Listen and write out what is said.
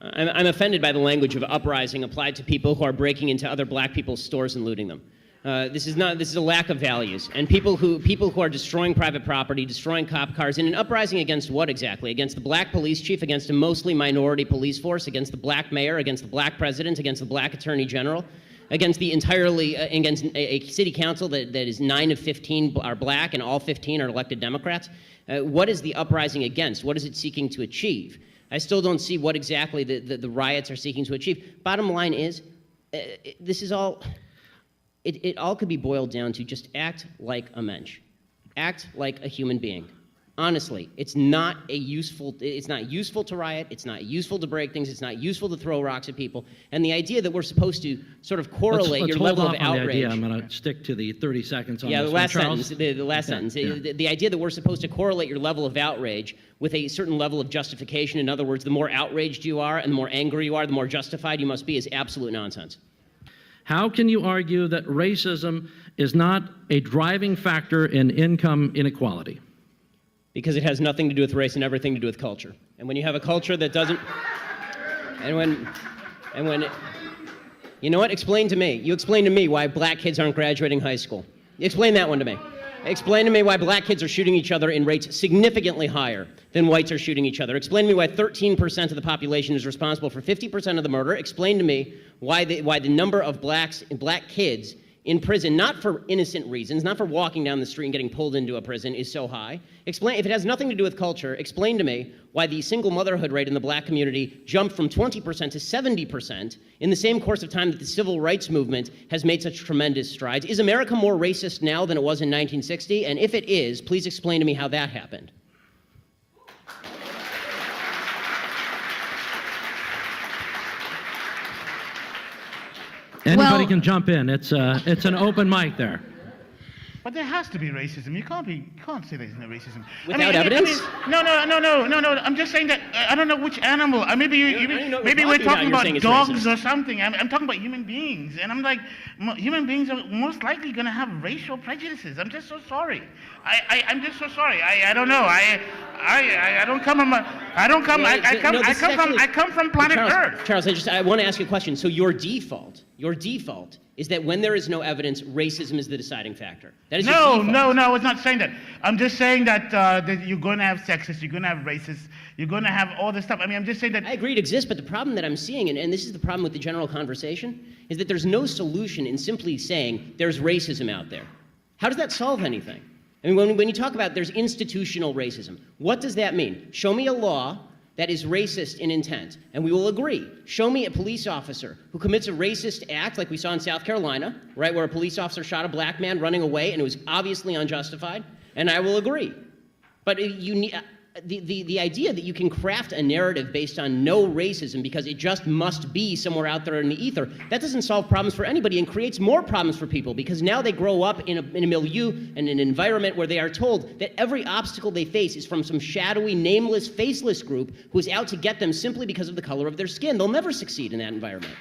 I'm offended by the language of uprising applied to people who are breaking into other black people's stores and looting them. This is a lack of values. And people who are destroying private property, destroying cop cars, in an uprising against what exactly? Against the black police chief, against a mostly minority police force, against the black mayor, against the black president, against the black attorney general, against against a city council that is 9 of 15 are black and all 15 are elected Democrats. What is the uprising against? What is it seeking to achieve? I still don't see what exactly the riots are seeking to achieve. Bottom line is, this is all, it all could be boiled down to just act like a mensch. Act like a human being. Honestly, it's not useful to riot, it's not useful to break things, it's not useful to throw rocks at people. And the idea that we're supposed to sort of correlate your level of outrage. I'm going to stick to the 30 seconds on this one. The last sentence. Yeah. The idea that we're supposed to correlate your level of outrage with a certain level of justification. In other words, the more outraged you are and the more angry you are, the more justified you must be, is absolute nonsense. How can you argue that racism is not a driving factor in income inequality? Because it has nothing to do with race and everything to do with culture. And when you have a culture that doesn't, you know what? Explain to me. You explain to me why black kids aren't graduating high school. Explain that one to me. Explain to me why black kids are shooting each other in rates significantly higher than whites are shooting each other. Explain to me why 13% of the population is responsible for 50% of the murder. Explain to me why the number of black kids in prison, not for innocent reasons, not for walking down the street and getting pulled into a prison, is so high. Explain, if it has nothing to do with culture, explain to me why the single motherhood rate in the black community jumped from 20% to 70% in the same course of time that the civil rights movement has made such tremendous strides. Is America more racist now than it was in 1960? And if it is, please explain to me how that happened. Anybody can jump in. It's an open mic there. But there has to be racism. You can't say there's no racism. Without evidence? No. I'm just saying that I don't know which animal. Maybe we're talking about dogs or something. I'm talking about human beings, and I'm like, human beings are most likely going to have racial prejudices. I'm just so sorry. I'm just so sorry. I don't know. I come from planet Earth. Charles, I want to ask you a question. So your default is that when there is no evidence, racism is the deciding factor. That is no, it's not saying that. I'm just saying that you're going to have sexists, you're going to have racists, you're going to have all this stuff. I mean, I'm just saying that. I agree it exists, but the problem that I'm seeing, and this is the problem with the general conversation, is that there's no solution in simply saying there's racism out there. How does that solve anything? I mean, when you talk about there's institutional racism, what does that mean? Show me a law that is racist in intent, and we will agree. Show me a police officer who commits a racist act like we saw in South Carolina, right, where a police officer shot a black man running away and it was obviously unjustified, and I will agree. But you need, the idea that you can craft a narrative based on no racism because it just must be somewhere out there in the ether, that doesn't solve problems for anybody and creates more problems for people because now they grow up in a milieu and an environment where they are told that every obstacle they face is from some shadowy, nameless, faceless group who is out to get them simply because of the color of their skin. They'll never succeed in that environment.